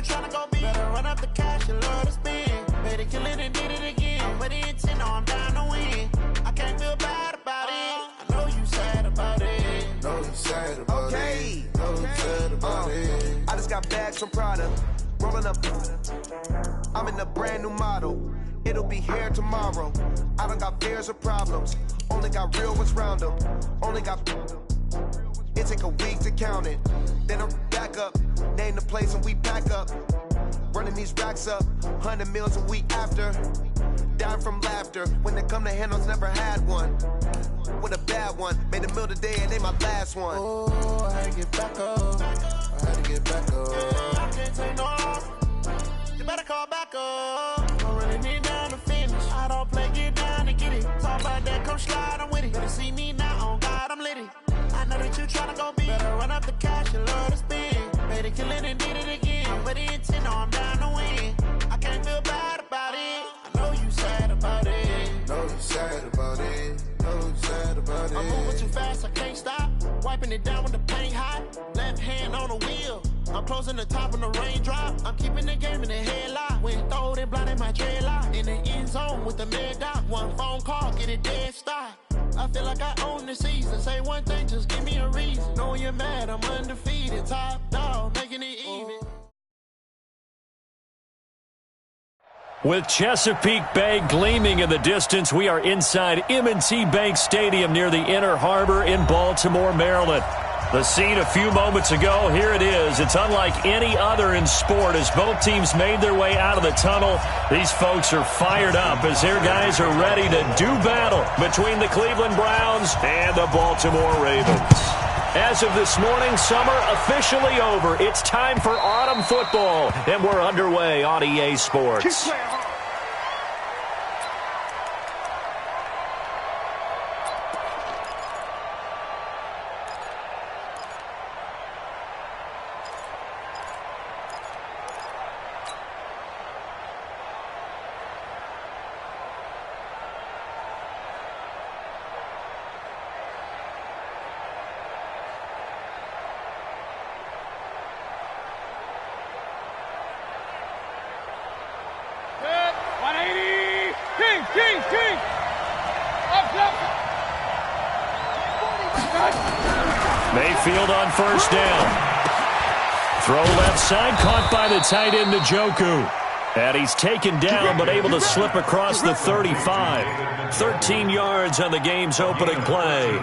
tryna go big. Better run up the cash and love to spin. Better kill it and did it again. But the intent, no, I'm down to win. I can't feel bad about it. I know you sad about it. Know you sad about it. Know you sad about it. I just got bags from Prada. Rolling up. I'm in a brand new model. It'll be here tomorrow. I don't got fears or problems. Only got real ones round them. Only got. It take a week to count it. Then I'm back up. Name the place and we pack up. Running these racks up. 100 meals a week after. Dying from laughter. When they come to handles, never had one. With a bad one. Made a meal today and they my last one. Oh, I had to get back up. I had to get back up. Yeah, I can't take no loss. You better call back up. Don't really need down to finish. I don't play, get down to get it. Talk about that, come slide, I'm with it. Better see me now, on God, I'm litty. I know that you tryna go big. Better run up the cash and love to spin. Better kill it and did it again. But the intent, no, I'm down to win. I can't feel bad about it. I know you sad about it. Know you sad about it. Know you sad about it. I'm moving too fast, I can't stop. Wiping it down with the paint hot. Left hand on the wheel. I'm closing the top of the raindrop. I'm keeping the game in the headlock. When throwed and blinded my dreadlock. In the end zone with the mad dot. One phone call, get it dead stop. I feel like I own the season. Say one thing, just give me a reason. Knowing you're mad, I'm undefeated. Top dog, making it even. With Chesapeake Bay gleaming in the distance, we are inside M&T Bank Stadium near the Inner Harbor in Baltimore, Maryland. The scene a few moments ago, here it is. It's unlike any other in sport as both teams made their way out of the tunnel. These folks are fired up as their guys are ready to do battle between the Cleveland Browns and the Baltimore Ravens. As of this morning, summer officially over. It's time for autumn football, and we're underway on EA Sports. Mayfield on first down. Throw left side, caught by the tight end Njoku. And he's taken down, but able to slip across the 35. 13 yards on the game's opening play.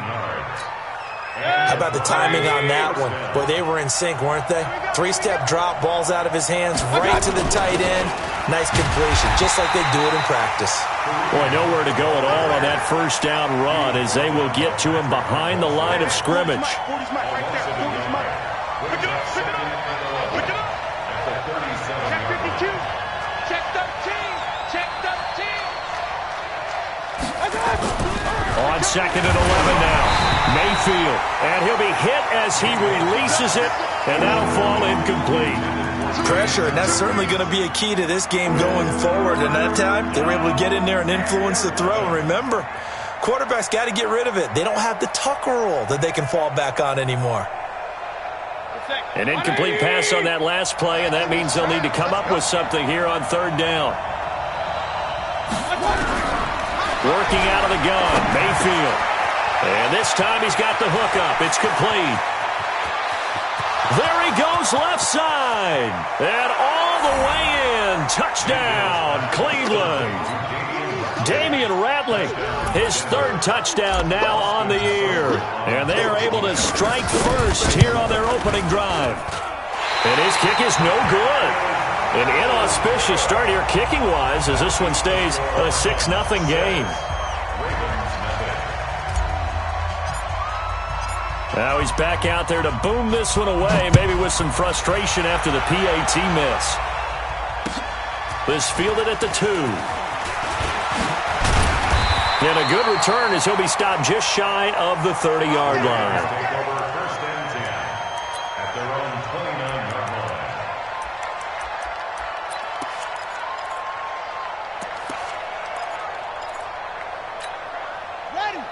How about the timing on that one? Boy, they were in sync, weren't they? Three-step drop, balls out of his hands, right to the tight end. Nice completion, just like they do it in practice. Boy, nowhere to go at all on that first down run as they will get to him behind the line of scrimmage. On second and 11 now. Mayfield, and he'll be hit as he releases it, and that'll fall incomplete. Pressure, and that's certainly going to be a key to this game going forward. And that time, they were able to get in there and influence the throw. And remember, quarterbacks got to get rid of it. They don't have the Tucker rule that they can fall back on anymore. An incomplete pass on that last play, and that means they'll need to come up with something here on third down. Working out of the gun, Mayfield. And this time he's got the hook up. It's complete. There he goes left side. And all the way in. Touchdown, Cleveland. Damian Ratley, his third touchdown now on the year. And they are able to strike first here on their opening drive. And his kick is no good. An inauspicious start here kicking-wise as this one stays a 6-0 game. Now he's back out there to boom this one away, maybe with some frustration after the PAT miss. This fielded at the 2. And a good return as he'll be stopped just shy of the 30-yard line.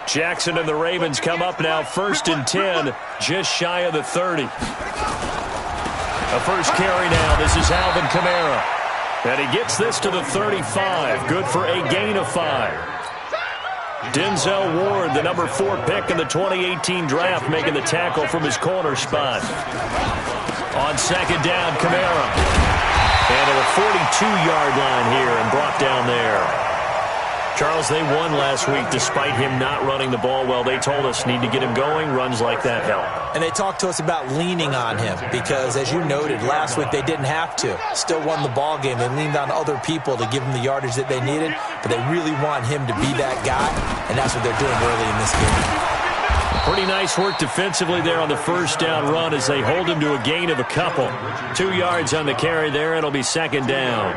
Jackson and the Ravens come up now 1st and 10, just shy of the 30. A first carry now. This is Alvin Kamara. And he gets this to the 35. Good for a gain of 5. Denzel Ward, the number 4 pick in the 2018 draft, making the tackle from his corner spot. On second down, Kamara. And to the 42-yard line here and brought down there. Charles, they won last week despite him not running the ball well. They told us need to get him going. Runs like that help. And they talked to us about leaning on him because, as you noted, last week they didn't have to. Still won the ball game. They leaned on other people to give them the yardage that they needed, but they really want him to be that guy, and that's what they're doing early in this game. Pretty nice work defensively there on the first down run as they hold him to a gain of a couple. 2 yards on the carry there. It'll be second down.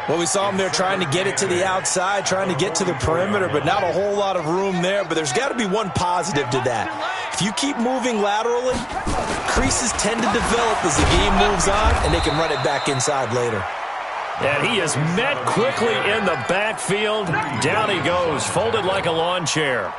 Well, we saw him there trying to get it to the outside, trying to get to the perimeter, but not a whole lot of room there. But there's got to be one positive to that. If you keep moving laterally, creases tend to develop as the game moves on, and they can run it back inside later. And he is met quickly in the backfield. Down he goes, folded like a lawn chair.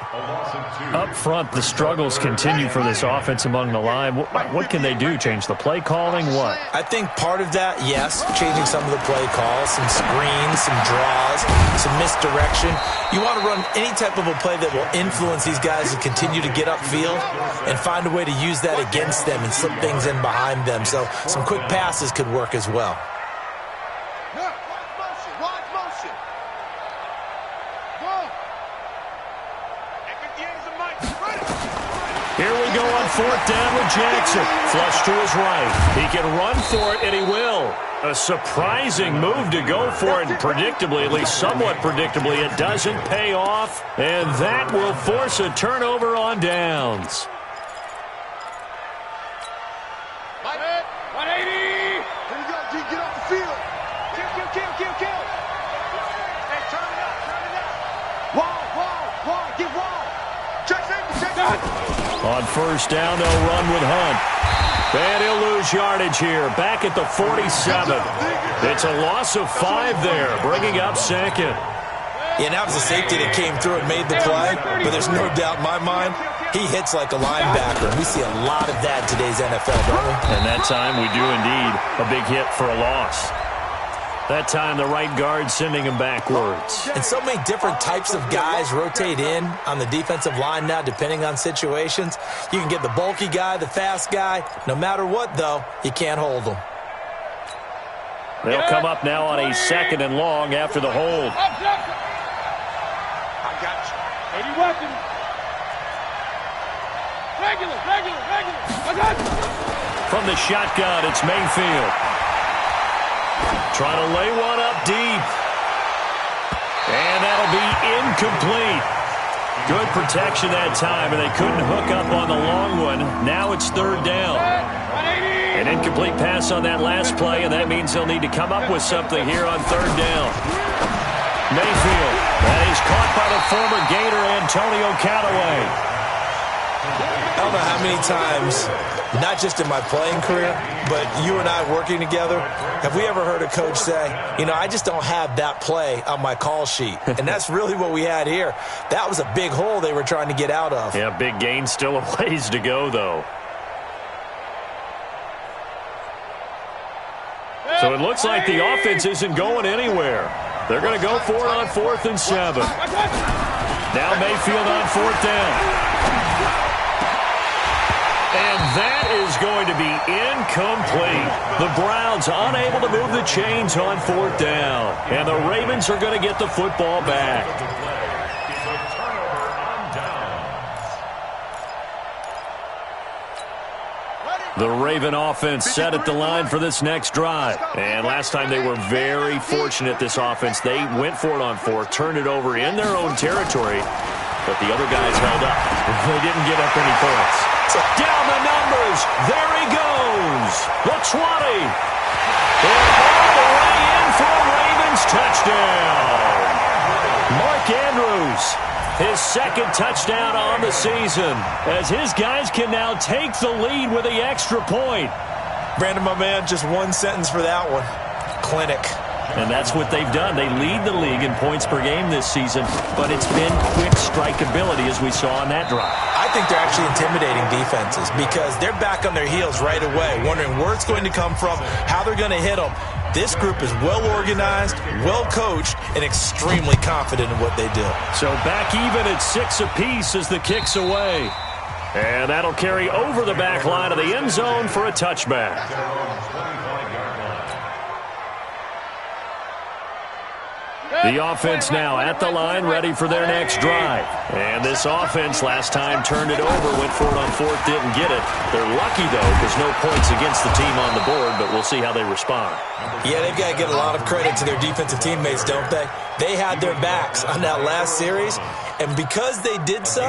Up front, the struggles continue for this offense among the line. What can they do? Change the play calling? What? I think part of that, yes, changing some of the play calls, some screens, some draws, some misdirection. You want to run any type of a play that will influence these guys to continue to get upfield and find a way to use that against them and slip things in behind them. So some quick passes could work as well. Here we go on fourth down with Jackson. Flush to his right. He can run for it, and he will. A surprising move to go for it, and predictably, at least somewhat predictably, it doesn't pay off, and that will force a turnover on downs. 180. Here we go, G. Get off the field. Kill. Hey, turn it up. Wall. Get wall. Check safety. On first down, they'll run with Hunt. And he'll lose yardage here. Back at the 47. It's a loss of 5 there, bringing up second. Yeah, that was a safety that came through and made the play, but there's no doubt in my mind he hits like a linebacker. We see a lot of that in today's NFL, don't we? And that time we do indeed. A big hit for a loss. That time the right guard sending him backwards. And so many different types of guys rotate in on the defensive line now depending on situations. You can get the bulky guy, the fast guy. No matter what, though, you can't hold them. They'll come up now on a second and long after the hold. I got you. 80 weapons. Regular. I got you. From the shotgun, it's Mayfield. Trying to lay one up deep. And that'll be incomplete. Good protection that time, and they couldn't hook up on the long one. Now it's third down. An incomplete pass on that last play, and that means they'll need to come up with something here on third down. Mayfield, that is caught by the former Gator Antonio Callaway. I don't know how many times, not just in my playing career, but you and I working together, have we ever heard a coach say, I just don't have that play on my call sheet. And that's really what we had here. That was a big hole they were trying to get out of. Yeah, big gain, still a ways to go, though. So it looks like the offense isn't going anywhere. They're going to go for it on 4th and 7. Now Mayfield on 4th down. And that is going to be incomplete. The Browns unable to move the chains on 4th down. And the Ravens are going to get the football back. The Raven offense set at the line for this next drive. And last time they were very fortunate, this offense. They went for it on 4th, turned it over in their own territory. But the other guys held up. They didn't get up any points. Down the numbers. There he goes. The 20. And all the way in for a Ravens touchdown. Mark Andrews, his second touchdown on the season, as his guys can now take the lead with the extra point. Brandon, my man, just one sentence for that one. Clinic. And that's what they've done. They lead the league in points per game this season, but it's been quick strikeability as we saw on that drive. I think they're actually intimidating defenses because they're back on their heels right away, wondering where it's going to come from, how they're going to hit them. This group is well-organized, well-coached, and extremely confident in what they do. So back even at 6 apiece as the kick's away. And that'll carry over the back line of the end zone for a touchback. The offense now at the line, ready for their next drive. And this offense last time turned it over, went for it on fourth, didn't get it. They're lucky, though, because no points against the team on the board, but we'll see how they respond. Yeah, they've got to give a lot of credit to their defensive teammates, don't they? They had their backs on that last series, and because they did so,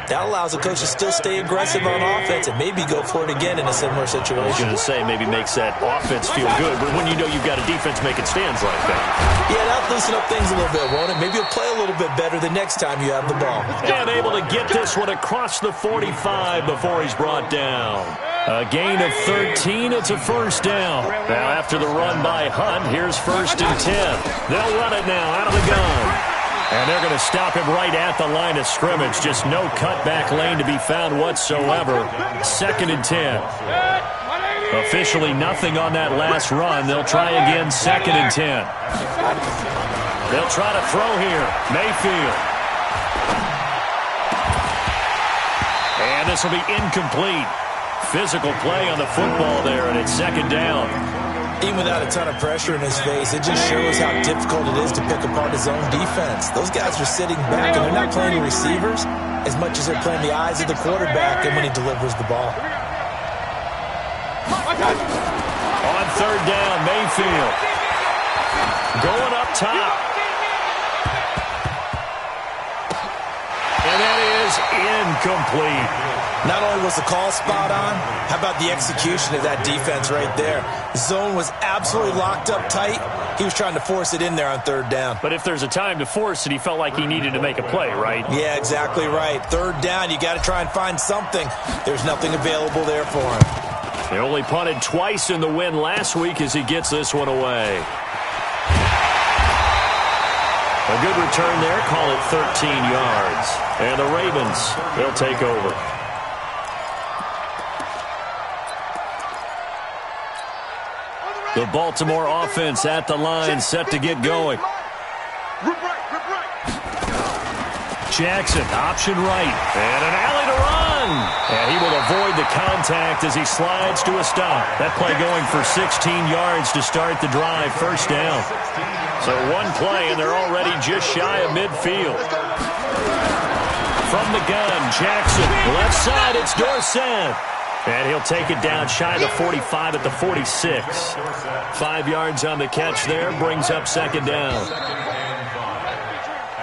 that allows the coach to still stay aggressive on offense and maybe go for it again in a similar situation. I was going to say maybe makes that offense feel good, but when you know you've got a defense making stands like that. Yeah, that'll loosen up things a little bit, won't it? Maybe you'll play a little bit better the next time you have the ball. And able to get this one across the 45 before he's brought down. A gain of 13, it's a first down. Now after the run by Hunt, here's 1st and 10. They'll run it now out of the gun. And they're going to stop him right at the line of scrimmage. Just no cutback lane to be found whatsoever. 2nd and 10. Officially nothing on that last run. They'll try again, 2nd and 10. They'll try to throw here. Mayfield. And this will be incomplete. Physical play on the football there, and it's 2nd down. Even without a ton of pressure in his face, it just shows how difficult it is to pick apart his own defense. Those guys are sitting back, and they're not playing receivers as much as they're playing the eyes of the quarterback and when he delivers the ball. On 3rd down, Mayfield. Going up top. And that is incomplete. Not only was the call spot on, how about the execution of that defense right there? The zone was absolutely locked up tight. He was trying to force it in there on 3rd down. But if there's a time to force it, he felt like he needed to make a play, right? Yeah, exactly right. 3rd down, you got to try and find something. There's nothing available there for him. They only punted twice in the win last week as he gets this one away. A good return there, call it 13 yards. And the Ravens, they'll take over. The Baltimore offense at the line, set to get going. Jackson, option right, and an alley to run. And he will avoid the contact as he slides to a stop. That play going for 16 yards to start the drive, 1st down. So one play, and they're already just shy of midfield. From the gun, Jackson, left side, it's Dorsett. And he'll take it down shy of the 45 at the 46. 5 yards on the catch there, brings up 2nd down.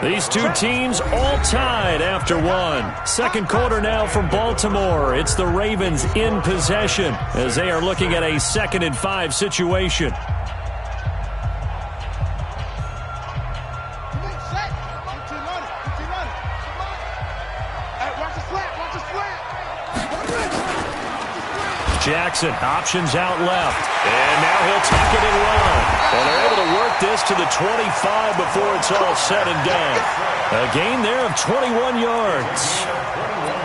These two teams all tied after one. 2nd quarter now from Baltimore. It's the Ravens in possession as they are looking at a 2nd and 5 situation. Jackson, options out left. And now he'll tuck it and run. And they're able to work this to the 25 before it's all said and done. A gain there of 21 yards.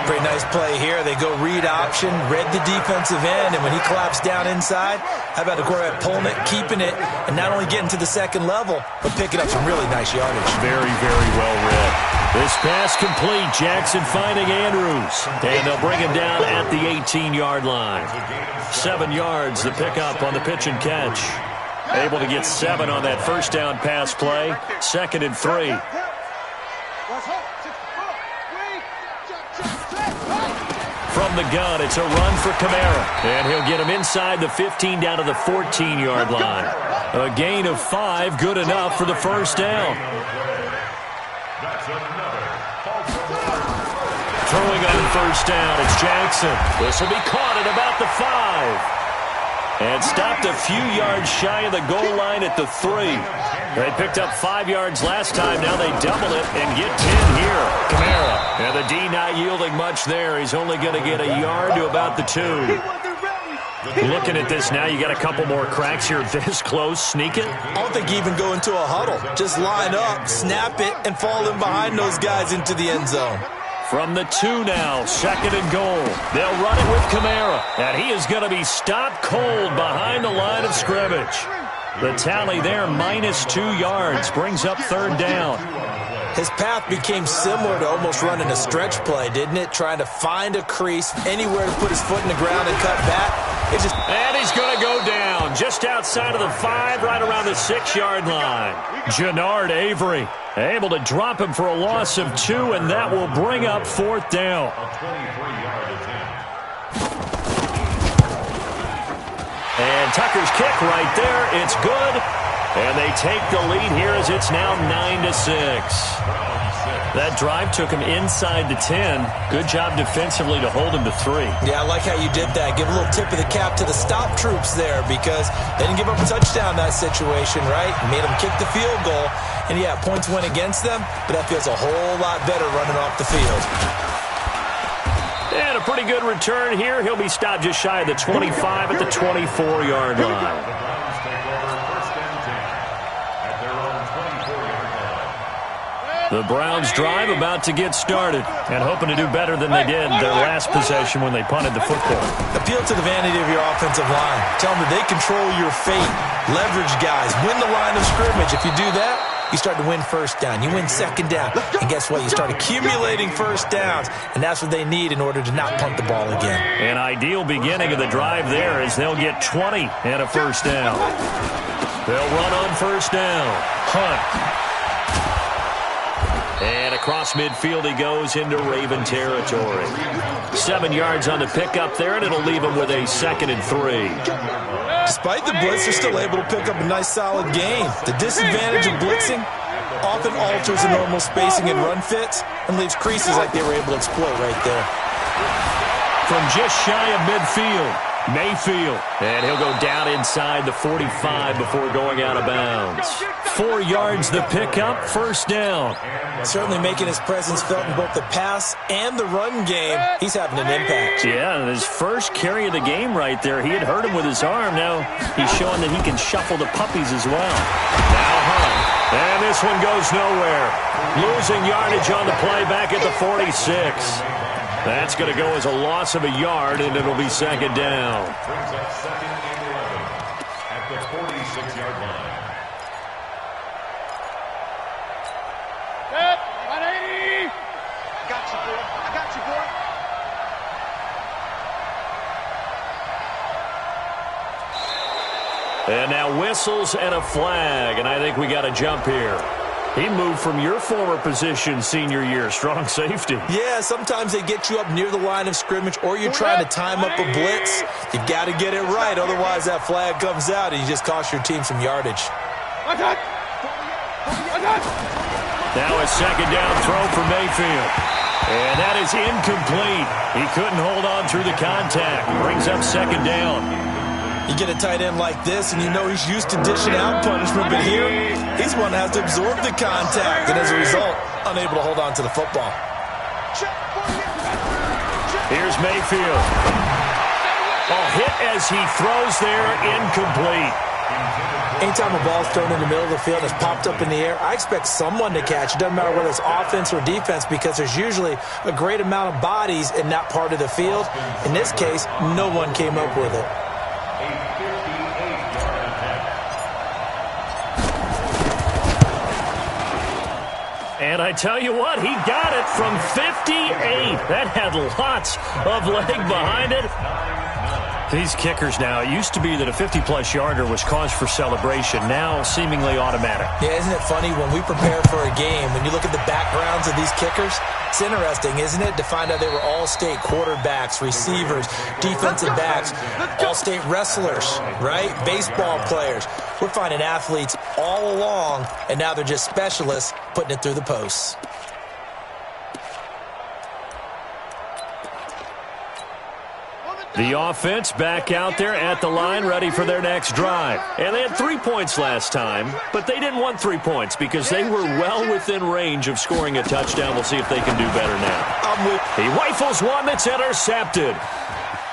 Pretty nice play here. They go read option, read the defensive end, and when he collapsed down inside, how about the quarterback pulling it, keeping it, and not only getting to the 2nd level, but picking up some really nice yardage. Very, very well read. This pass complete. Jackson finding Andrews. And they'll bring him down at the 18-yard line. 7 yards the pickup on the pitch and catch. Able to get 7 on that 1st down pass play. 2nd and 3. From the gun, it's a run for Kamara. And he'll get him inside the 15 down to the 14-yard line. A gain of 5, good enough for the 1st down. Throwing on 1st down, it's Jackson. This will be caught at about the 5. And stopped a few yards shy of the goal line at the 3. They picked up 5 yards last time. Now they double it and get 10 here. Kamara. And the D not yielding much there. He's only going to get a yard to about the 2. Looking at this now, you got a couple more cracks here this close. Sneak it? I don't think you even go into a huddle. Just line up, snap it, and fall in behind those guys into the end zone. From the 2 now, 2nd and goal. They'll run it with Kamara, and he is going to be stopped cold behind the line of scrimmage. The tally there, -2 yards, brings up 3rd down. His path became similar to almost running a stretch play, didn't it? Trying to find a crease, anywhere to put his foot in the ground and cut back. And he's going to go down just outside of the 5, right around the 6-yard line. Jannard Avery able to drop him for a loss of 2, and that will bring up 4th down. And Tucker's kick right there. It's good. And they take the lead here as it's now 9-6. That drive took him inside the 10. Good job defensively to hold him to 3. Yeah, I like how you did that. Give a little tip of the cap to the stop troops there because they didn't give up a touchdown in that situation, right? Made them kick the field goal. And, yeah, points went against them, but that feels a whole lot better running off the field. And a pretty good return here. He'll be stopped just shy of the 25 at the 24-yard line. The Browns drive about to get started and hoping to do better than they did their last possession when they punted the football. Appeal to the vanity of your offensive line. Tell them that they control your fate. Leverage guys. Win the line of scrimmage. If you do that, you start to win 1st down. You win 2nd down. And guess what? You start accumulating 1st downs. And that's what they need in order to not punt the ball again. An ideal beginning of the drive there as they'll get 20 and a 1st down. They'll run on 1st down. Hunt. And across midfield he goes into Raven territory. 7 yards on the pickup there, and it'll leave him with a 2nd and 3. Despite the blitz, they're still able to pick up a nice solid gain. The disadvantage of blitzing often alters the normal spacing and run fits and leaves creases like they were able to exploit right there. From just shy of midfield, Mayfield. And he'll go down inside the 45 before going out of bounds. 4 yards the pickup, 1st down. Certainly making his presence felt in both the pass and the run game. He's having an impact. Yeah, his first carry of the game right there. He had hurt him with his arm. Now he's showing that he can shuffle the puppies as well. Now Hunt. And this one goes nowhere. Losing yardage on the play back at the 46. That's going to go as a loss of a yard, and it'll be 2nd down. Brings up 2nd and 11 at the 46-yard line. Set, 180. I got you, boy. I got you, boy. And now whistles and a flag, and I think we got a jump here. He moved from your former position senior year, strong safety. Yeah, sometimes they get you up near the line of scrimmage or you're trying to time up a blitz. You've got to get it right, otherwise that flag comes out and you just cost your team some yardage. Now a 2nd down throw for Mayfield. And that is incomplete. He couldn't hold on through the contact. Brings up 2nd down. You get a tight end like this, and you know he's used to dishing out punishment, but here, he's one that has to absorb the contact, and as a result, unable to hold on to the football. Here's Mayfield. Oh, hit as he throws there, incomplete. Anytime a ball's thrown in the middle of the field and it's popped up in the air, I expect someone to catch it. Doesn't matter whether it's offense or defense because there's usually a great amount of bodies in that part of the field. In this case, no one came up with it. And I tell you what, he got it from 58. That had lots of leg behind it. These kickers now, it used to be that a 50-plus yarder was cause for celebration. Now, seemingly automatic. Yeah, isn't it funny when we prepare for a game, when you look at the backgrounds of these kickers, it's interesting, isn't it, to find out they were all-state quarterbacks, receivers, defensive backs, all-state wrestlers, right? Baseball players. We're finding athletes all along, and now they're just specialists putting it through the posts. The offense back out there at the line, ready for their next drive. And they had 3 points last time, but they didn't want 3 points because they were well within range of scoring a touchdown. We'll see if they can do better now. He rifles one that's intercepted.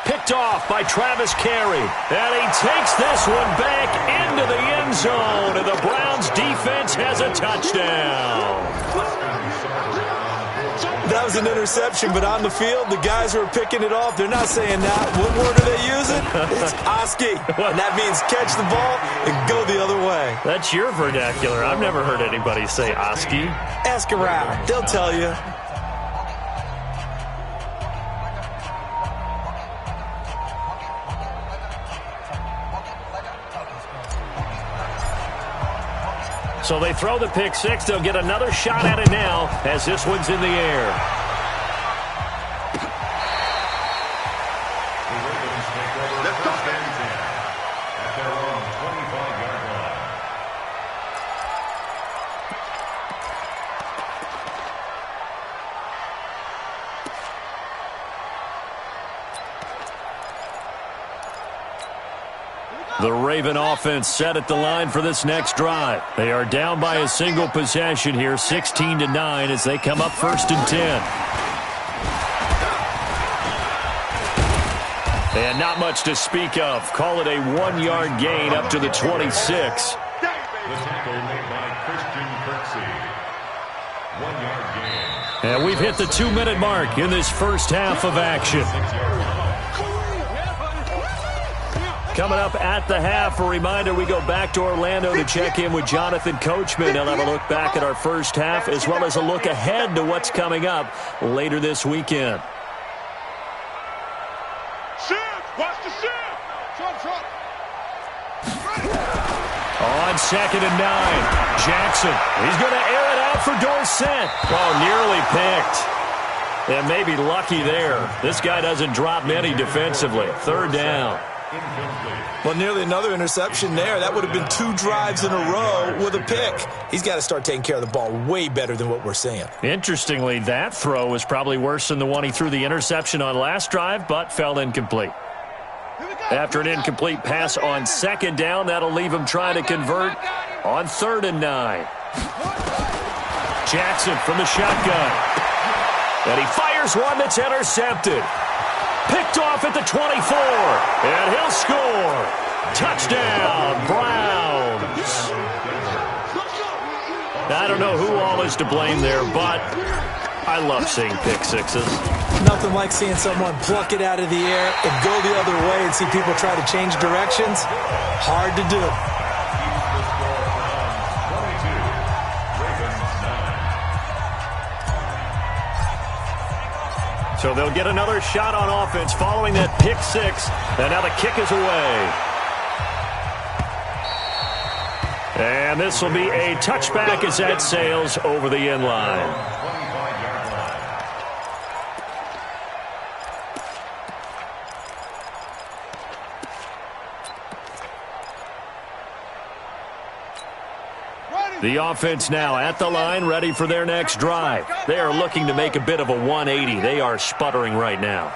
Picked off by Travis Carey. And he takes this one back into the end zone, and the Browns defense has a touchdown. That was an interception, but on the field, the guys who are picking it off, they're not saying that. What word are they using? It's Oski. And that means catch the ball and go the other way. That's your vernacular. I've never heard anybody say Oski. Ask around. They'll tell you. So they throw the pick six. They'll get another shot at it now as this one's in the air. At their own 25-yard line. The Raven offense set at the line for this next drive. They are down by a single possession here, 16-9, as they come up 1st and 10. And not much to speak of. Call it a 1-yard gain up to the 26. The tackle made by Christian Kirksey. 1-yard gain. And we've hit the 2-minute mark in this first half of action. Coming up at the half, a reminder, we go back to Orlando to check in with Jonathan Coachman. He'll have a look back at our first half as well as a look ahead to what's coming up later this weekend. Watch the shift! Trump. On 2nd and 9, Jackson. He's going to air it out for Dorsett. Oh, nearly picked. And maybe lucky there. This guy doesn't drop many defensively. 3rd down. Well, nearly another interception there. That would have been 2 drives in a row with a pick. He's got to start taking care of the ball way better than what we're seeing. Interestingly, that throw was probably worse than the one he threw the interception on last drive, but fell incomplete. After an incomplete pass on 2nd down, that'll leave him trying to convert on 3rd and 9. Jackson from the shotgun. And he fires one that's intercepted. Picked off at the 24, and he'll score. Touchdown, Browns. I don't know who all is to blame there, but I love seeing pick sixes. Nothing like seeing someone pluck it out of the air and go the other way and see people try to change directions. Hard to do. So they'll get another shot on offense following that pick six. And now the kick is away. And this will be a touchback as that sails over the end line. The offense now at the line, ready for their next drive. They are looking to make a bit of a 180. They are sputtering right now.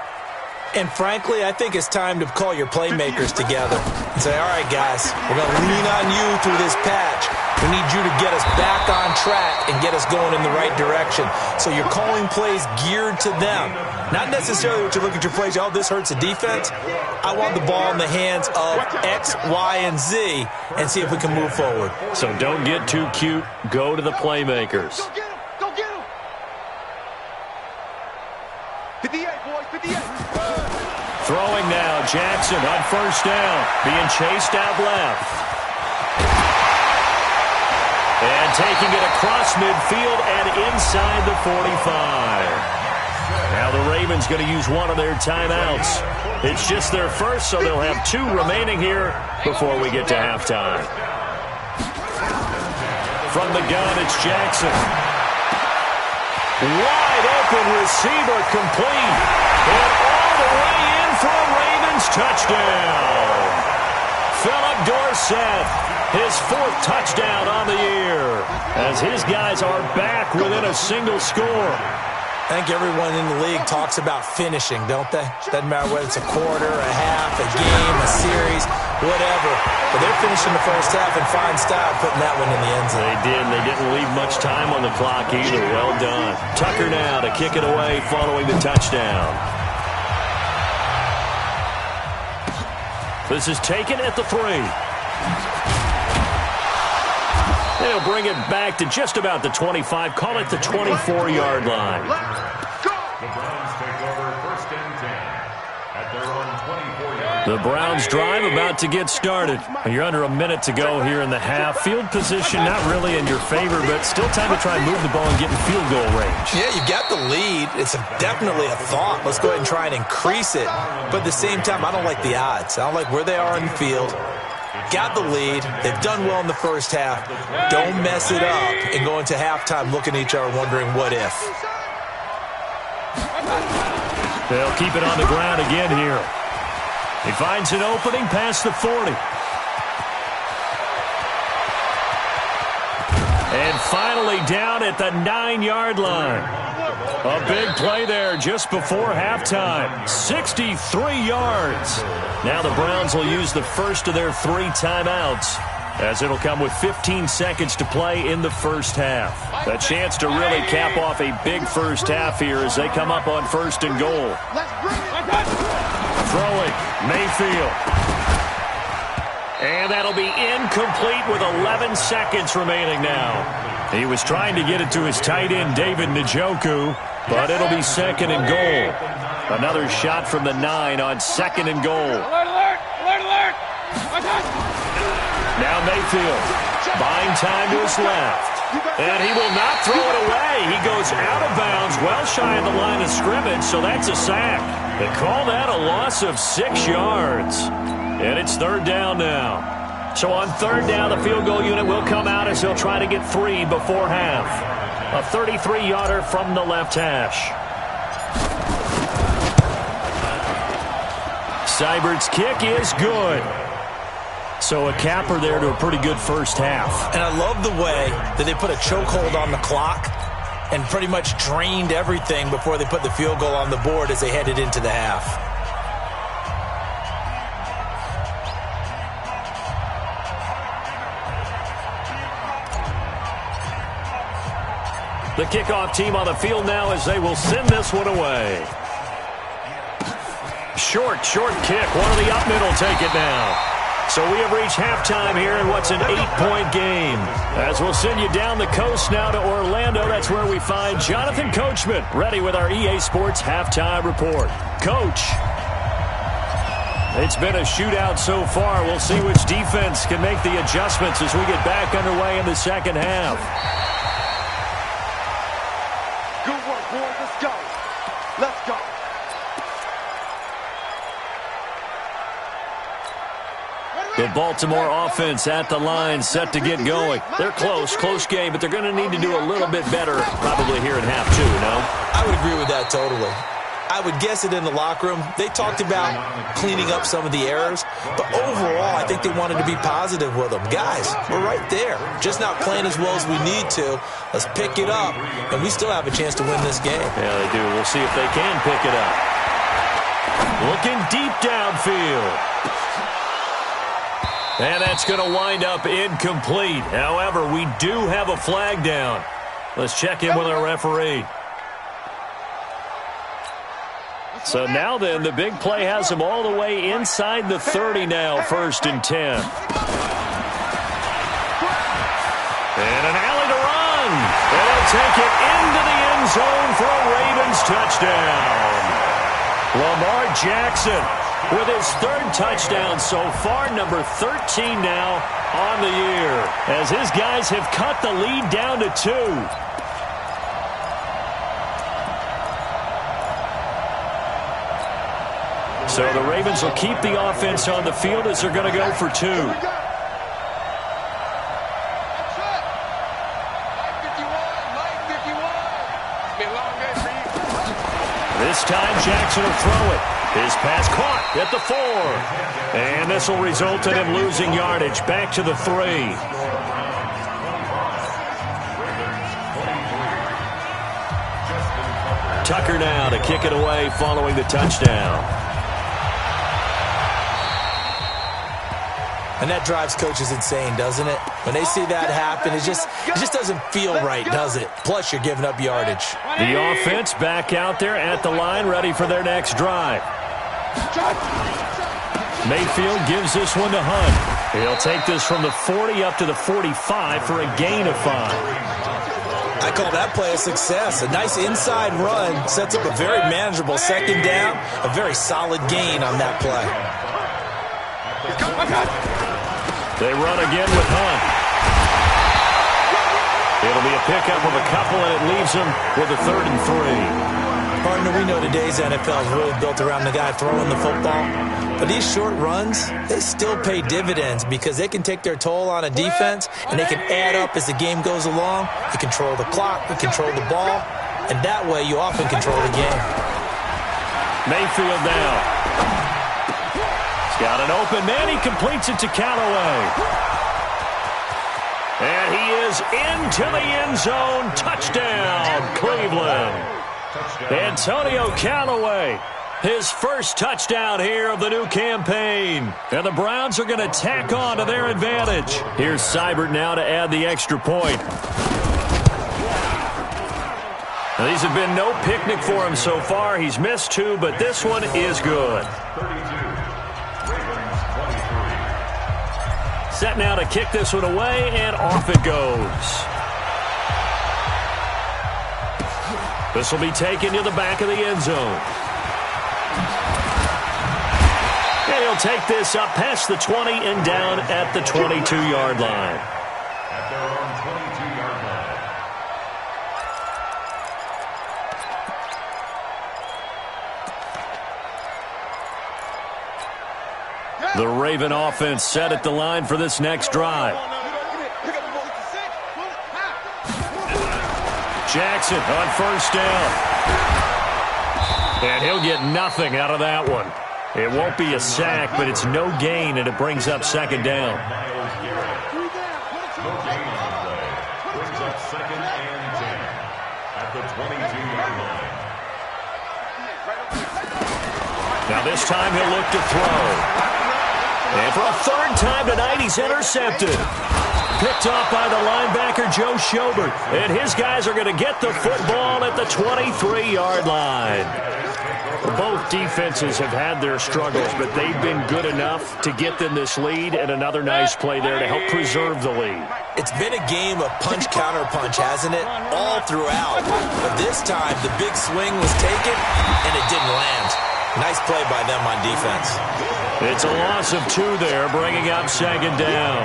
And frankly, I think it's time to call your playmakers together and say, all right, guys, we're going to lean on you through this patch. We need you to get us back on track and get us going in the right direction. So you're calling plays geared to them. Not necessarily what you look at your plays, oh, this hurts the defense. I want the ball in the hands of X, Y, and Z and see if we can move forward. So don't get too cute. Go to the playmakers. Go get him! Go get him! 58, boys, 58. Throwing now, Jackson on 1st down. Being chased out left. And taking it across midfield and inside the 45. Now the Ravens going to use one of their timeouts. It's just their first, so they'll have 2 remaining here before we get to halftime. From the gun, it's Jackson. Wide open receiver complete. And all the way in for a Ravens touchdown. Philip Dorsett, his 4th touchdown on the year, as his guys are back within a single score. I think everyone in the league talks about finishing, don't they? Doesn't matter whether it's a quarter, a half, a game, a series, whatever. But they're finishing the first half in fine style, putting that one in the end zone. They did. They didn't leave much time on the clock either. Well done. Tucker now to kick it away following the touchdown. This is taken at the 3. They'll bring it back to just about the 25. Call it the 24-yard line. The Browns drive about to get started. You're under a minute to go here in the half. Field position not really in your favor, but still time to try and move the ball and get in field goal range. Yeah, you've got the lead. It's definitely a thought. Let's go ahead and try and increase it. But at the same time, I don't like the odds. I don't like where they are in the field. Got the lead. They've done well in the first half. Don't mess it up and go into halftime looking at each other wondering what if. They'll keep it on the ground again here. He finds an opening past the 40. And finally down at the 9-yard line. A big play there just before halftime. 63 yards. Now the Browns will use the first of their 3 timeouts, as it'll come with 15 seconds to play in the first half. A chance to really cap off a big first half here as they come up on 1st and goal. Throwing, Mayfield. And that'll be incomplete with 11 seconds remaining now. He was trying to get it to his tight end, David Njoku, but it'll be 2nd and goal. Another shot from the 9 on 2nd and goal. Alert! Now Mayfield, buying time to his left. And he will not throw it away. He goes out of bounds, well shy of the line of scrimmage, so that's a sack. They call that a loss of 6 yards. And it's 3rd down now. So on 3rd down, the field goal unit will come out as they'll try to get 3 before half. A 33-yarder from the left hash. Seibert's kick is good. So a capper there to a pretty good first half. And I love the way that they put a chokehold on the clock and pretty much drained everything before they put the field goal on the board as they headed into the half. The kickoff team on the field now as they will send this one away. Short kick. One of the up middle take it now. So we have reached halftime here in what's an 8-point game. As we'll send you down the coast now to Orlando, that's where we find Jonathan Coachman, ready with our EA Sports halftime report. Coach, it's been a shootout so far. We'll see which defense can make the adjustments as we get back underway in the second half. Good work, boys. Let's go. Let's go. The Baltimore offense at the line, set to get going. They're close game, but they're going to need to do a little bit better probably here in half 2, no? I would agree with that totally. I would guess it in the locker room. They talked about cleaning up some of the errors, but overall, I think they wanted to be positive with them. Guys, we're right there. Just not playing as well as we need to. Let's pick it up, and we still have a chance to win this game. Yeah, they do. We'll see if they can pick it up. Looking deep downfield. And that's going to wind up incomplete. However, we do have a flag down. Let's check in with our referee. So now then, the big play has him all the way inside the 30 now, 1st and 10. And an alley to run. And they'll take it into the end zone for a Ravens touchdown. Lamar Jackson with his 3rd touchdown so far, number 13 now on the year, as his guys have cut the lead down to 2. So the Ravens will keep the offense on the field as they're going to go for 2. This time Jackson will throw it. His pass caught at the 4. And this will result in him losing yardage back to the 3. Tucker now to kick it away following the touchdown. And that drives coaches insane, doesn't it? When they see that happen, it just doesn't feel right, does it? Plus, you're giving up yardage. The offense back out there at the line, ready for their next drive. Mayfield gives this one to Hunt. He'll take this from the 40 up to the 45 for a gain of 5. I call that play a success. A nice inside run sets up a very manageable 2nd down. A very solid gain on that play. They run again with Hunt. It'll be a pickup of a couple, and it leaves them with a 3rd and 3. Partner, we know today's NFL is really built around the guy throwing the football. But these short runs, they still pay dividends because they can take their toll on a defense, and they can add up as the game goes along. You control the clock, you control the ball, and that way you often control the game. Mayfield now. He's got an open man. He completes it to Callaway. And he is into the end zone. Touchdown, Cleveland. Antonio Callaway, his first touchdown here of the new campaign. And the Browns are going to tack on to their advantage. Here's Seibert now to add the extra point. Now, these have been no picnic for him so far. He's missed 2, but this one is good. Set now to kick this one away, and off it goes. This will be taken to the back of the end zone. And he'll take this up past the 20 and down at the 22-yard line. At their own 22-yard line. The Raven offense set at the line for this next drive. Jackson on first down. And he'll get nothing out of that one. It won't be a sack, but it's no gain, and it brings up 2nd down. No gain on the play. Brings up 2nd and 10 at the 22-yard line. Now this time he'll look to throw. And for a 3rd time tonight, he's intercepted. Picked off by the linebacker, Joe Schobert. And his guys are going to get the football at the 23-yard line. Both defenses have had their struggles, but they've been good enough to get them this lead, and another nice play there to help preserve the lead. It's been a game of punch-counter-punch, hasn't it? All throughout. But this time, the big swing was taken, and it didn't land. Nice play by them on defense. It's a loss of 2 there, bringing up 2nd down.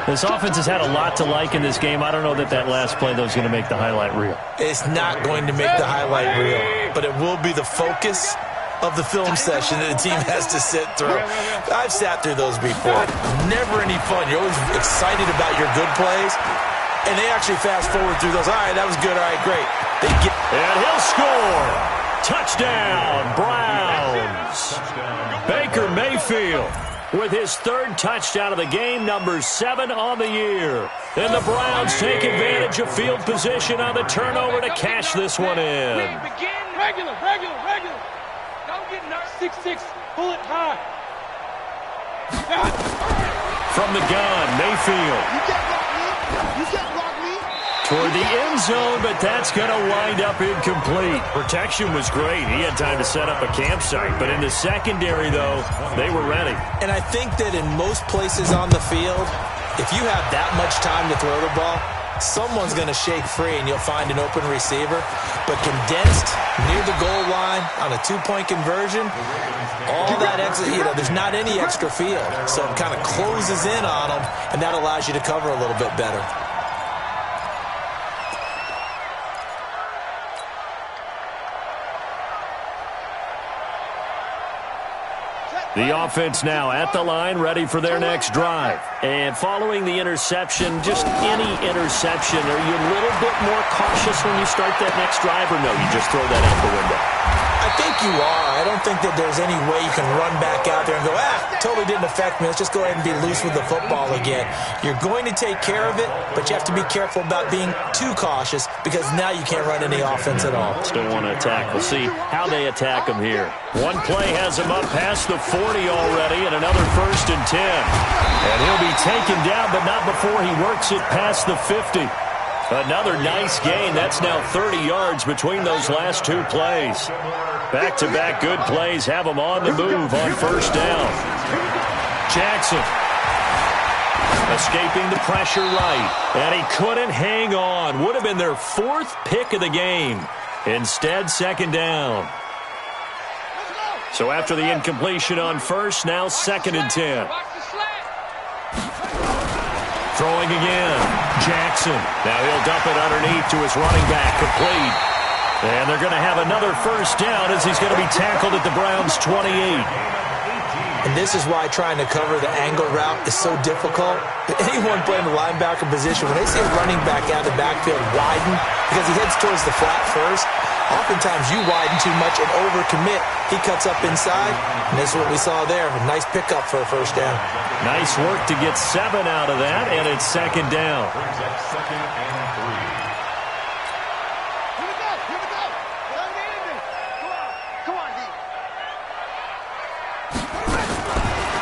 This offense has had a lot to like in this game. I don't know that last play, though, is going to make the highlight reel. It's not going to make the highlight reel, but it will be the focus of the film session that the team has to sit through. I've sat through those before. Never any fun. You're always excited about your good plays, and they actually fast forward through those. All right, that was good. All right, great. And he'll score. Touchdown, Browns. Baker Mayfield with his 3rd touchdown of the game, number 7 on the year. And the Browns take advantage of field position on the turnover to cash this one in. Regular. Don't get nervous. 6-6. Pull it high. From the gun, Mayfield. You can't block me. Toward the end zone, but that's going to wind up incomplete. Protection was great. He had time to set up a campsite. But in the secondary, though, they were ready. And I think that in most places on the field, if you have that much time to throw the ball, someone's going to shake free and you'll find an open receiver. But condensed near the goal line on a 2-point conversion, all that extra, there's not any extra field. So it kind of closes in on them, and that allows you to cover a little bit better. The offense now at the line, ready for their next drive. And following the interception, just any interception, are you a little bit more cautious when you start that next drive, or no, you just throw that out the window? I think you are. I don't think that there's any way you can run back out there and go, totally didn't affect me. Let's just go ahead and be loose with the football again. You're going to take care of it, but you have to be careful about being too cautious because now you can't run any offense at all. Still want to attack. We'll see how they attack him here. One play has him up past the 40 already, and another 1st and 10. And he'll be taken down, but not before he works it past the 50. Another nice gain. That's now 30 yards between those last 2 plays. Back-to-back good plays have them on the move on 1st down. Jackson escaping the pressure right, and he couldn't hang on. Would have been their 4th pick of the game. Instead, 2nd down. So after the incompletion on first, now 2nd and 10. Throwing again. Jackson. Now he'll dump it underneath to his running back. Complete. And they're going to have another first down as he's going to be tackled at the Browns' 28. And this is why trying to cover the angle route is so difficult. Anyone playing the linebacker position, when they see a running back out of the backfield widen because he heads towards the flat first, oftentimes you widen too much and overcommit. He cuts up inside, and this is what we saw there. A nice pickup for a first down. Nice work to get 7 out of that, and it's 2nd down. Brings up 2nd and 3.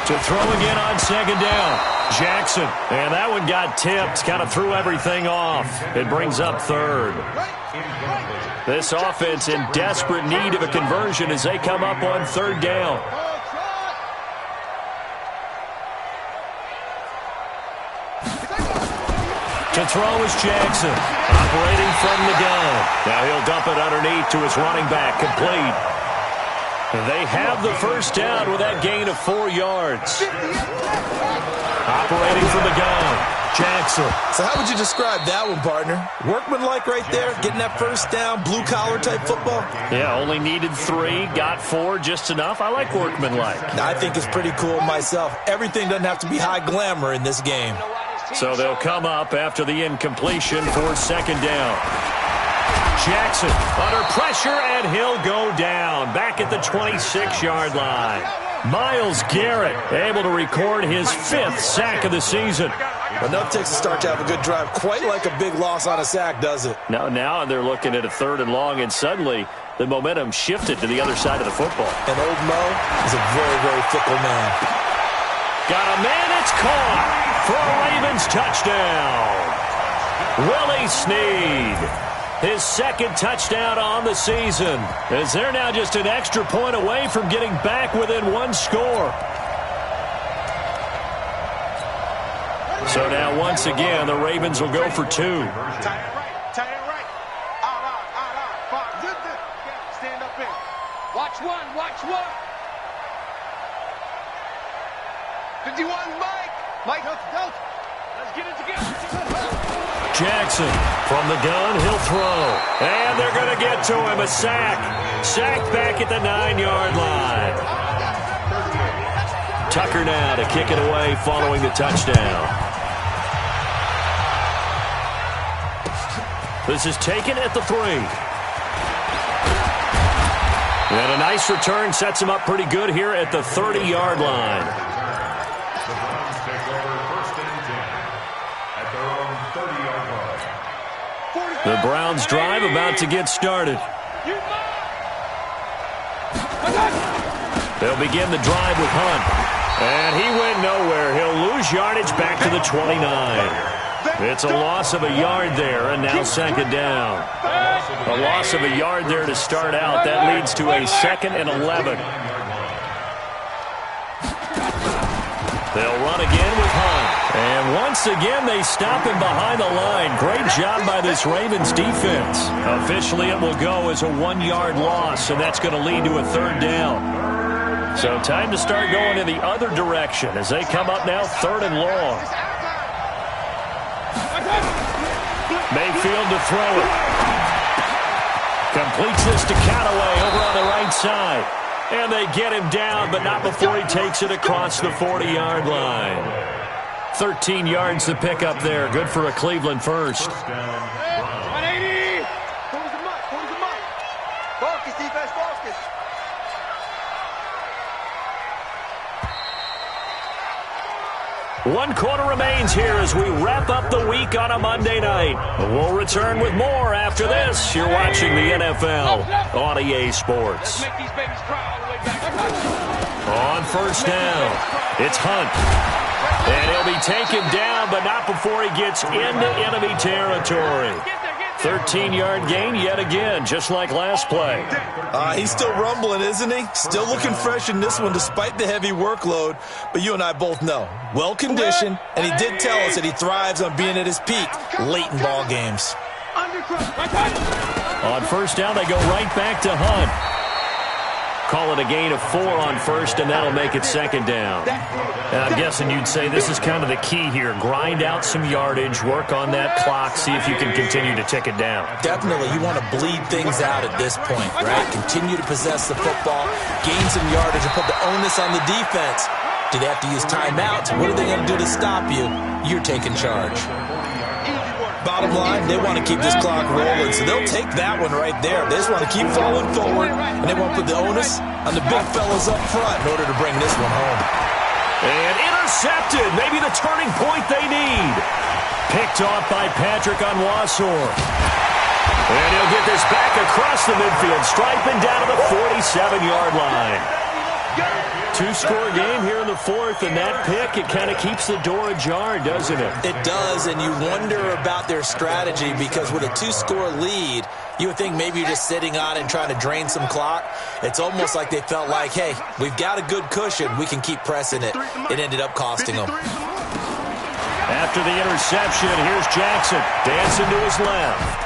To throw again on 2nd down. Jackson. And that one got tipped. Kind of threw everything off. It brings up 3rd. This offense in desperate need of a conversion as they come up on 3rd down. To throw is Jackson. Operating from the gun. Now he'll dump it underneath to his running back. Complete. They have the first down with that gain of 4 yards. Operating from the gun, Jackson. So how would you describe that one, partner? Workmanlike right there, getting that first down, blue-collar type football? Yeah, only needed 3, got 4, just enough. I like workmanlike. I think it's pretty cool myself. Everything doesn't have to be high glamour in this game. So they'll come up after the incompletion for 2nd down. Jackson under pressure, and he'll go down back at the 26-yard line. Myles Garrett able to record his 5th sack of the season. Enough takes to start to have a good drive. Quite like a big loss on a sack, does it? Now they're looking at a 3rd and long, and suddenly the momentum shifted to the other side of the football. And old Mo is a very, very fickle man. Got a man, it's caught for a Ravens touchdown. Willie Snead. His 2nd touchdown on the season, as they're now just an extra point away from getting back within 1 score. So now once again, the Ravens will go for 2. Tie it right. Stand up in. Watch one. 51, Mike, go. Let's get it together. Jackson from the gun, he'll throw. And they're going to get to him, a sack. Sacked back at the 9-yard line. Tucker now to kick it away following the touchdown. This is taken at the 3. And a nice return sets him up pretty good here at the 30-yard line. The Browns drive about to get started. They'll begin the drive with Hunt. And he went nowhere. He'll lose yardage back to the 29. It's a loss of a yard there, and now 2nd down. A loss of a yard there to start out. That leads to a 2nd and 11. They'll run again with Hunt. And once again, they stop him behind the line. Great job by this Ravens defense. Officially, it will go as a 1-yard loss, and that's going to lead to a 3rd down. So time to start going in the other direction as they come up now 3rd and long. Mayfield to throw it. Completes this to Callaway over on the right side. And they get him down, but not before he takes it across the 40-yard line. 13 yards to pick up there. Good for a Cleveland first. 180. Focus, defense, focus. One quarter remains here as we wrap up the week on a Monday night. We'll return with more after this. You're watching the NFL on EA Sports. Let's make these babies cry all the way back. On first down, it's Hunt. And he'll be taken down, but not before he gets into enemy territory. 13-yard gain yet again, just like last play. He's still rumbling, isn't he? Still looking fresh in this one despite the heavy workload. But you and I both know, well-conditioned, and he did tell us that he thrives on being at his peak late in ball games. On first down, they go right back to Hunt. Call it a gain of 4 on first, and that'll make it second down. And I'm guessing you'd say this is kind of the key here. Grind out some yardage, work on that clock, see if you can continue to tick it down. Definitely, you want to bleed things out at this point, right? Continue to possess the football, gain some yardage, and put the onus on the defense. Do they have to use timeouts? What are they going to do to stop you? You're taking charge. Bottom line, they want to keep this clock rolling, so they'll take that one right there. They just want to keep falling forward, and they want to put the onus on the big fellas up front in order to bring this one home. And intercepted, maybe the turning point they need. Picked off by Patrick on Wassor. And he'll get this back across the midfield, striping down to the 47-yard line. 2-score game here in the fourth, and that pick, it kind of keeps the door ajar, doesn't it? It does, and you wonder about their strategy because with a 2-score lead, you would think maybe you're just sitting on it and trying to drain some clock. It's almost like they felt like, hey, we've got a good cushion. We can keep pressing it. It ended up costing them. After the interception, here's Jackson dancing to his left.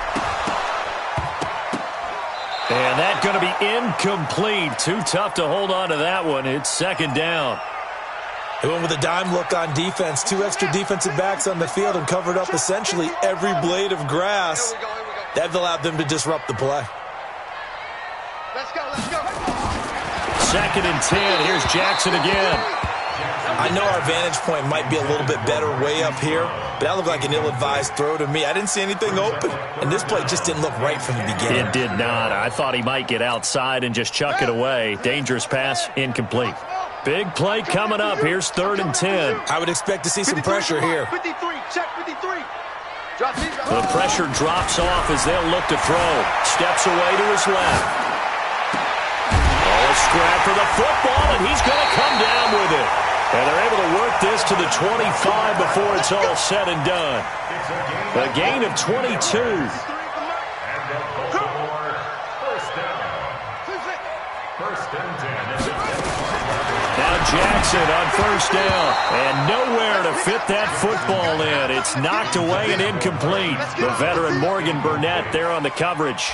And that's going to be incomplete. Too tough to hold on to that one. It's second down. They went with a dime look on defense. 2 extra defensive backs on the field and covered up essentially every blade of grass. That allowed them to disrupt the play. Let's go, let's go. Second and 10. Here's Jackson again. I know our vantage point might be a little bit better way up here, but that looked like an ill-advised throw to me. I didn't see anything open, and this play just didn't look right from the beginning. It did not. I thought he might get outside and just chuck it away. Dangerous pass, incomplete. Big play coming up. Here's 3rd and 10. I would expect to see some pressure here. 53, check 53. Drop deep. The pressure drops off as they'll look to throw. Steps away to his left. Oh, a scrap for the football, and he's going to come down with it. And they're able to work this to the 25 before it's all said and done. A gain of 22. Now Jackson on 1st down. And nowhere to fit that football in. It's knocked away and incomplete. The veteran Morgan Burnett there on the coverage.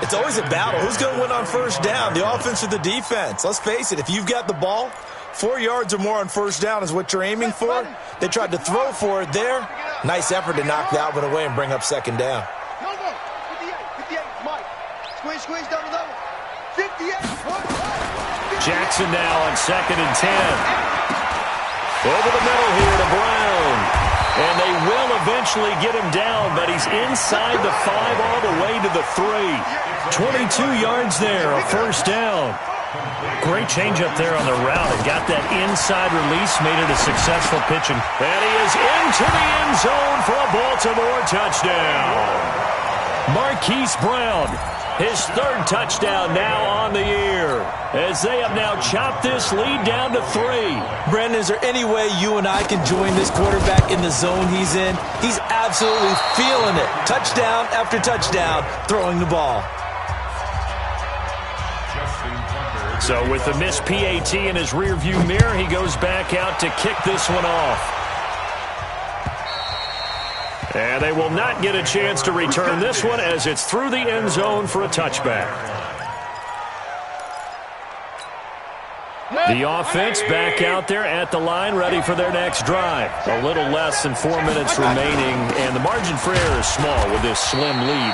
It's always a battle. Who's going to win on 1st down, the offense or the defense? Let's face it, if you've got the ball, 4 yards or more on 1st down is what you're aiming for. They tried to throw for it there. Nice effort to knock that one away and bring up 2nd down. No more. 58, Mike. Squeeze down the level. 58. Jackson now on 2nd and 10. Over the middle here to Brown. And they will eventually get him down, but he's inside the 5 all the way to the 3. 22 yards there, a 1st down. Great change up there on the route and got that inside release, made it a successful pitch. And he is into the end zone for a Baltimore touchdown. Marquise Brown, his 3rd touchdown now on the year, as they have now chopped this lead down to 3. Brandon, is there any way you and I can join this quarterback in the zone he's in? He's absolutely feeling it. Touchdown after touchdown, throwing the ball. So with the missed PAT in his rearview mirror, he goes back out to kick this one off. And they will not get a chance to return this one as it's through the end zone for a touchback. The offense back out there at the line, ready for their next drive. A little less than 4 minutes remaining, and the margin for error is small with this slim lead.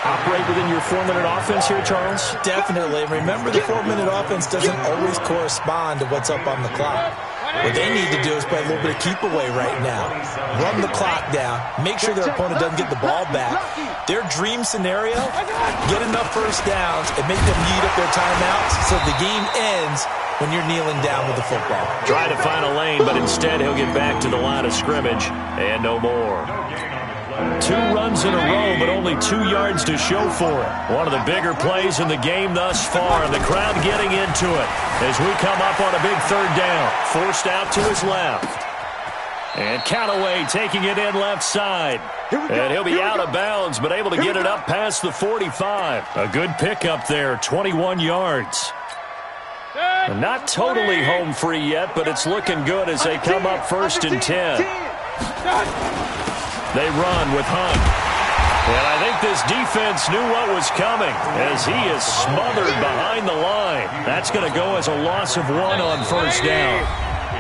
Operate within your 4-minute offense here, Charles? Definitely. Remember, the 4-minute offense doesn't always correspond to what's up on the clock. What they need to do is play a little bit of keep away right now. Run the clock down. Make sure their opponent doesn't get the ball back. Their dream scenario, get enough 1st downs and make them eat up their timeouts so the game ends when you're kneeling down with the football. Try to find a lane, but instead he'll get back to the line of scrimmage and no more. 2 runs in a row, but only 2 yards to show for it. One of the bigger plays in the game thus far, and the crowd getting into it as we come up on a big 3rd down. Forced out to his left. And Callaway taking it in left side. And he'll be out of bounds, but able to get it up past the 45. A good pickup there, 21 yards. Not totally home free yet, but it's looking good as they come up 1st and 10. They run with Hunt. And I think this defense knew what was coming as he is smothered behind the line. That's going to go as a loss of 1 on first down.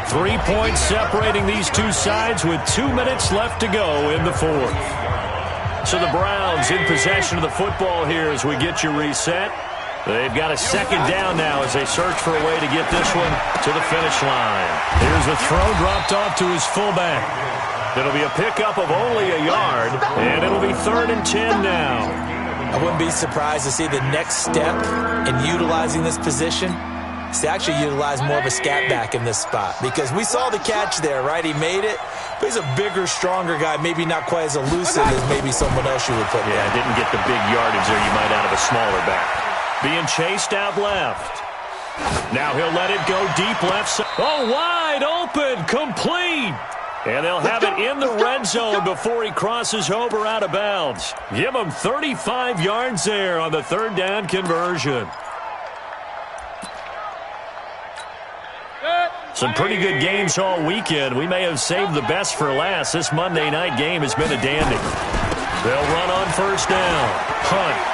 3 points separating these two sides with 2 minutes left to go in the fourth. So the Browns in possession of the football here as we get you reset. They've got a second down now as they search for a way to get this one to the finish line. Here's a throw dropped off to his fullback. It'll be a pickup of only a yard, and it'll be 3rd and 10 now. I wouldn't be surprised to see the next step in utilizing this position is to actually utilize more of a scat back in this spot. Because we saw the catch there, right? He made it, but he's a bigger, stronger guy, maybe not quite as elusive as maybe someone else you would put there. Yeah, didn't get the big yardage there you might out of a smaller back. Being chased out left. Now he'll let it go deep left side. Oh, wide open, complete. And they'll have it in the red zone before he crosses over out of bounds. Give him 35 yards there on the 3rd down conversion. Some pretty good games all weekend. We may have saved the best for last. This Monday night game has been a dandy. They'll run on first down. Hunt.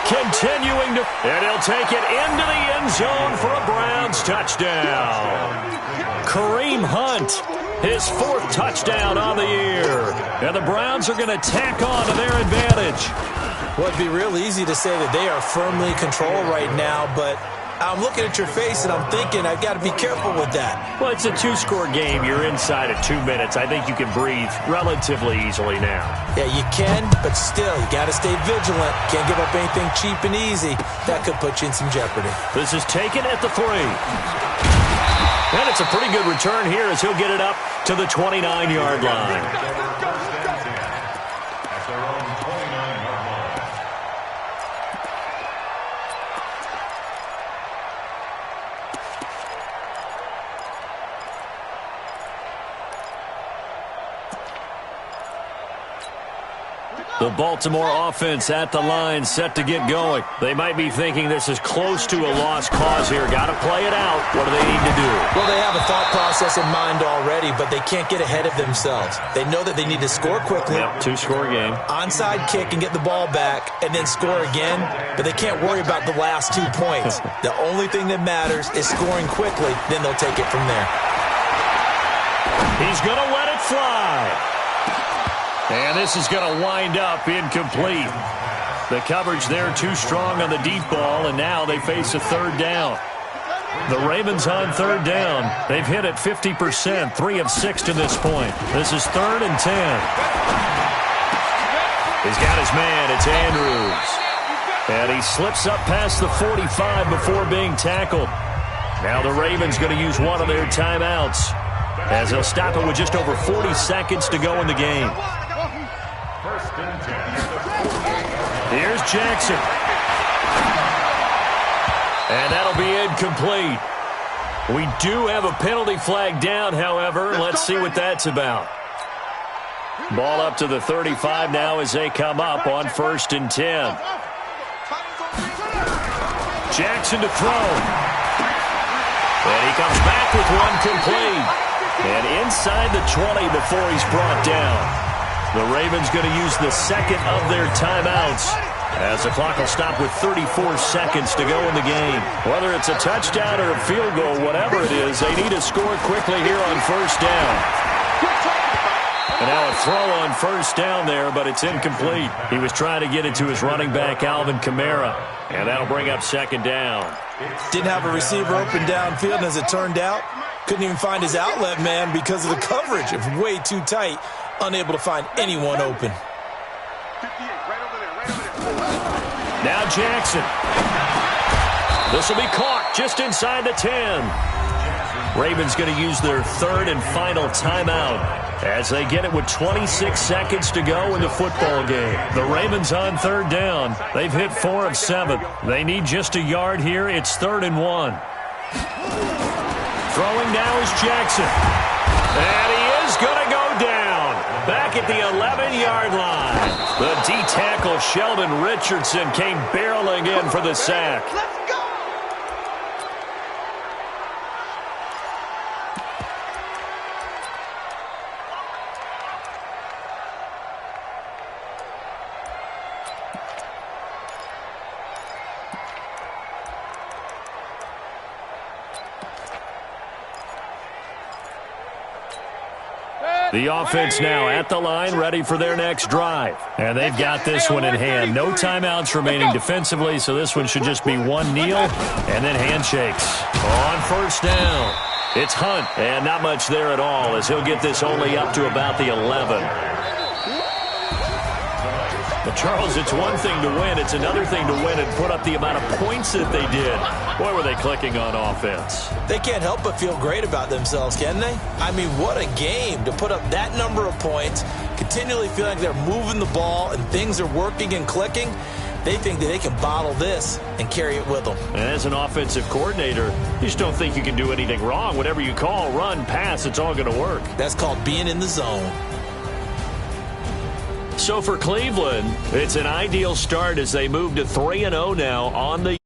Continuing to, and he'll take it into the end zone for a Browns touchdown. Kareem Hunt, his 4th touchdown on the year. And the Browns are going to tack on to their advantage. Well, it'd be real easy to say that they are firmly in control right now, but I'm looking at your face and I'm thinking I've got to be careful with that. Well, it's a 2-score game. You're inside of 2 minutes. I think you can breathe relatively easily now. Yeah, you can, but still, you got to stay vigilant. Can't give up anything cheap and easy. That could put you in some jeopardy. This is taken at the 3. And it's a pretty good return here as he'll get it up to the 29-yard line. The Baltimore offense at the line, set to get going. They might be thinking this is close to a lost cause here. Got to play it out. What do they need to do? Well, they have a thought process in mind already, but they can't get ahead of themselves. They know that they need to score quickly. Yep, 2-score game. Onside kick and get the ball back, and then score again. But they can't worry about the last 2 points. The only thing that matters is scoring quickly. Then they'll take it from there. He's going to let it fly. And this is going to wind up incomplete. The coverage there too strong on the deep ball, and now they face a 3rd down. The Ravens on 3rd down. They've hit it 50%, 3 of 6 to this point. This is 3rd and 10. He's got his man. It's Andrews. And he slips up past the 45 before being tackled. Now the Ravens going to use one of their timeouts as they'll stop it with just over 40 seconds to go in the game. Here's Jackson. And that'll be incomplete. We do have a penalty flag down, however. Let's see what that's about. Ball up to the 35 now as they come up on 1st and 10. Jackson to throw. And he comes back with one complete. And inside the 20 before he's brought down. The Ravens going to use the 2nd of their timeouts as the clock will stop with 34 seconds to go in the game. Whether it's a touchdown or a field goal, whatever it is, they need to score quickly here on 1st down. And now a throw on 1st down there, but it's incomplete. He was trying to get it to his running back, Alvin Kamara, and that'll bring up 2nd down. Didn't have a receiver open downfield, and as it turned out, couldn't even find his outlet man because of the coverage. It was way too tight. Unable to find anyone open. Now Jackson. This will be caught just inside the 10. Ravens going to use their 3rd and final timeout as they get it with 26 seconds to go in the football game. The Ravens on 3rd down. They've hit 4 of 7. They need just a yard here. It's 3rd and 1. Throwing now is Jackson. And he is going to go down. Back at the 11-yard line. The D-tackle Sheldon Richardson came barreling in for the sack. The offense now at the line, ready for their next drive. And they've got this one in hand. No timeouts remaining defensively, so this one should just be one kneel and then handshakes. On first down, it's Hunt, and not much there at all as he'll get this only up to about the 11. But, Charles, it's one thing to win. It's another thing to win and put up the amount of points that they did. Boy, were they clicking on offense. They can't help but feel great about themselves, can they? I mean, what a game to put up that number of points, continually feel like they're moving the ball and things are working and clicking. They think that they can bottle this and carry it with them. And as an offensive coordinator, you just don't think you can do anything wrong. Whatever you call, run, pass, it's all going to work. That's called being in the zone. So for Cleveland, it's an ideal start as they move to 3-0 now on the